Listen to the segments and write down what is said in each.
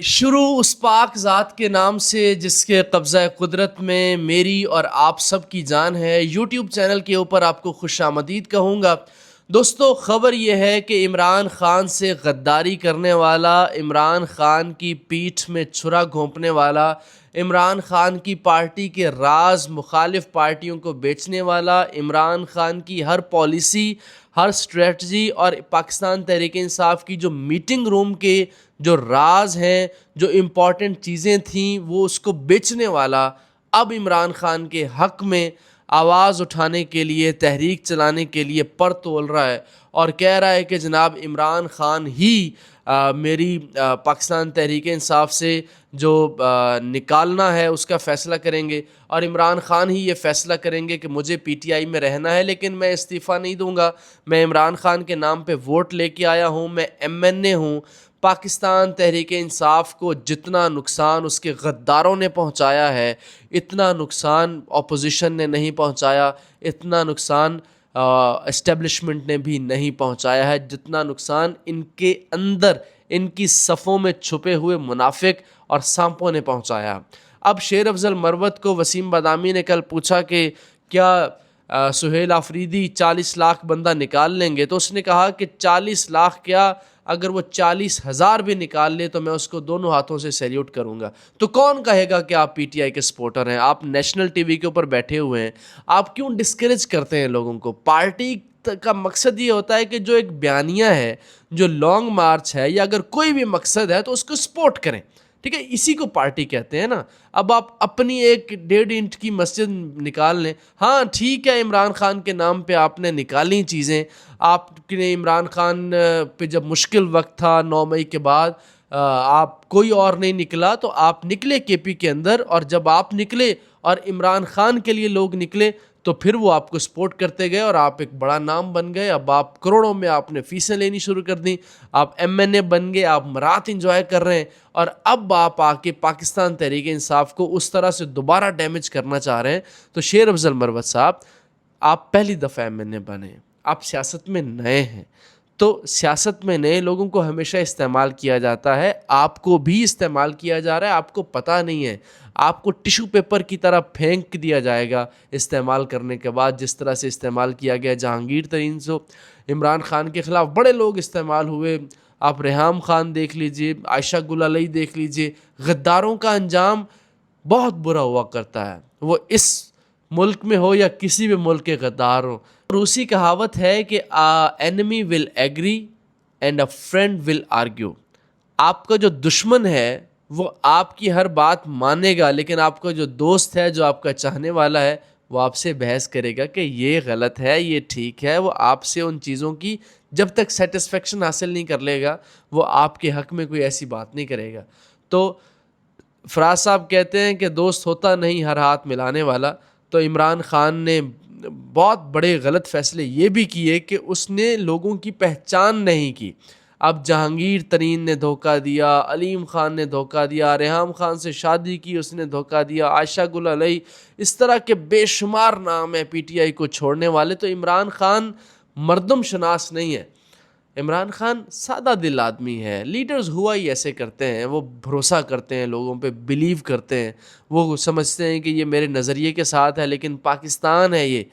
शुरू उस पाक ज़ात के नाम से जिसके कब्ज़ा कुदरत में मेरी और आप सब की जान है। यूट्यूब चैनल के ऊपर आपको खुशामदीद कहूँगा। दोस्तों, ख़बर यह है कि इमरान ख़ान से गद्दारी करने वाला, इमरान ख़ान की पीठ में छुरा घोंपने वाला, इमरान ख़ान की पार्टी के राज मुखालिफ पार्टियों को बेचने वाला, इमरान ख़ान की हर पॉलिसी, हर स्ट्रेटजी और पाकिस्तान तहरीक इंसाफ की जो मीटिंग रूम के जो राज हैं, जो इम्पॉर्टेंट चीज़ें थीं, वो उसको बेचने वाला अब इमरान ख़ान के हक़ में आवाज़ उठाने के लिए, तहरीक चलाने के लिए पर तोल रहा है और कह रहा है कि जनाब इमरान ख़ान ही मेरी पाकिस्तान तहरीक इंसाफ से जो निकालना है उसका फ़ैसला करेंगे और इमरान ख़ान ही ये फ़ैसला करेंगे कि मुझे पीटीआई में रहना है, लेकिन मैं इस्तीफ़ा नहीं दूंगा। मैं इमरान ख़ान के नाम पे वोट लेके आया हूँ, मैं एमएनए हूँ। पाकिस्तान तहरीक इंसाफ को जितना नुकसान उसके गद्दारों ने पहुँचाया है, इतना नुकसान अपोजिशन ने नहीं पहुँचाया, इतना नुकसान एस्टेब्लिशमेंट ने भी नहीं पहुंचाया है, जितना नुकसान इनके अंदर, इनकी सफ़ों में छुपे हुए मुनाफिक और सांपों ने पहुंचाया। अब शेर अफजल मरवत को वसीम बादामी ने कल पूछा कि क्या सुहेल आफरीदी 40 लाख बंदा निकाल लेंगे, तो उसने कहा कि 40 लाख क्या, अगर वो 40,000 भी निकाल ले तो मैं उसको दोनों हाथों से सैल्यूट करूंगा। तो कौन कहेगा कि आप पीटीआई के सपोर्टर हैं? आप नेशनल टीवी के ऊपर बैठे हुए हैं, आप क्यों डिस्करेज करते हैं लोगों को? पार्टी का मकसद ये होता है कि जो एक बयानिया है, जो लॉन्ग मार्च है, या अगर कोई भी मकसद है तो उसको सपोर्ट करें, ठीक है? इसी को पार्टी कहते हैं ना। अब आप अपनी एक 1.5 इंच की मस्जिद निकाल लें, हाँ ठीक है, इमरान ख़ान के नाम पे आपने निकाली चीज़ें, आपने इमरान ख़ान पे जब मुश्किल वक्त था 9 मई के बाद, आप कोई और नहीं निकला तो आप निकले केपी के अंदर, और जब आप निकले और इमरान ख़ान के लिए लोग निकले तो फिर वो आपको सपोर्ट करते गए और आप एक बड़ा नाम बन गए। अब आप करोड़ों में आपने फ़ीसें लेनी शुरू कर दी, आप एमएनए बन गए, आप मरात इंजॉय कर रहे हैं, और अब आप आके पाकिस्तान तहरीक इंसाफ को उस तरह से दोबारा डैमेज करना चाह रहे हैं। तो शेर अफजल मरवत साहब, आप पहली दफ़ा एमएनए बने, आप सियासत में नए हैं, तो सियासत में नए लोगों को हमेशा इस्तेमाल किया जाता है, आपको भी इस्तेमाल किया जा रहा है, आपको पता नहीं है। आपको टिश्यू पेपर की तरह फेंक दिया जाएगा इस्तेमाल करने के बाद, जिस तरह से इस्तेमाल किया गया जहांगीर तरीन से। इमरान ख़ान के ख़िलाफ़ बड़े लोग इस्तेमाल हुए, आप रेहाम ख़ान देख लीजिए, आयशा गुल अलई देख लीजिए। गद्दारों का अंजाम बहुत बुरा हुआ करता है, वो इस मुल्क में हो या किसी भी मुल्क के गद्दार हो। रूसी कहावत है कि enemy will agree and a friend will argue. आपका जो दुश्मन है वो आपकी हर बात मानेगा, लेकिन आपका जो दोस्त है, जो आपका चाहने वाला है, वो आपसे बहस करेगा कि ये गलत है, ये ठीक है। वो आपसे उन चीज़ों की जब तक सेटिस्फेक्शन हासिल नहीं कर लेगा, वो आपके हक़ में कोई ऐसी बात नहीं करेगा। तो फराज साहब कहते हैं कि दोस्त होता नहीं हर हाथ मिलाने वाला। तो इमरान ख़ान ने बहुत बड़े गलत फ़ैसले ये भी किए कि उसने लोगों की पहचान नहीं की। अब जहांगीर तरीन ने धोखा दिया, अलीम ख़ान ने धोखा दिया, रेहाम ख़ान से शादी की उसने धोखा दिया, आयशा गुल अलई, इस तरह के बेशुमार नाम है पीटीआई को छोड़ने वाले। तो इमरान ख़ान मर्दम शनास नहीं है, इमरान ख़ान सादा दिल आदमी है। लीडर्स हुआ ही ऐसे करते हैं, वो भरोसा करते हैं, लोगों पे बिलीव करते हैं, वो समझते हैं कि ये मेरे नज़रिए के साथ है, लेकिन पाकिस्तान है ये,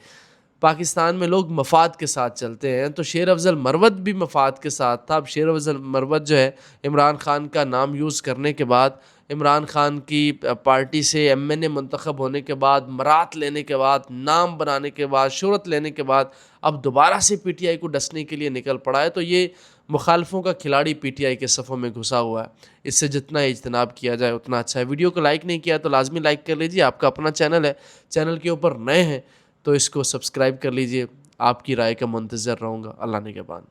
पाकिस्तान में लोग मफाद के साथ चलते हैं। तो शेर अफजल मरवत भी मफाद के साथ था। अब शेर अफजल मरवत जो है, इमरान ख़ान का नाम यूज़ करने के बाद, इमरान ख़ान की पार्टी से एमएनए मुंतखब होने के बाद, मरात लेने के बाद, नाम बनाने के बाद, शोहरत लेने के बाद, अब दोबारा से पीटीआई को डसने के लिए निकल पड़ा है। तो ये मुखालफों का खिलाड़ी पीटीआई के सफ़ों में घुसा हुआ है। इससे जितना इज्तनाब किया जाए उतना अच्छा है। वीडियो को लाइक नहीं किया तो लाजमी लाइक कर लीजिए। आपका अपना चैनल है, चैनल के ऊपर नए हैं तो इसको सब्सक्राइब कर लीजिए। आपकी राय का मुंतज़र रहूँगा। अल्लाह ने के बाद।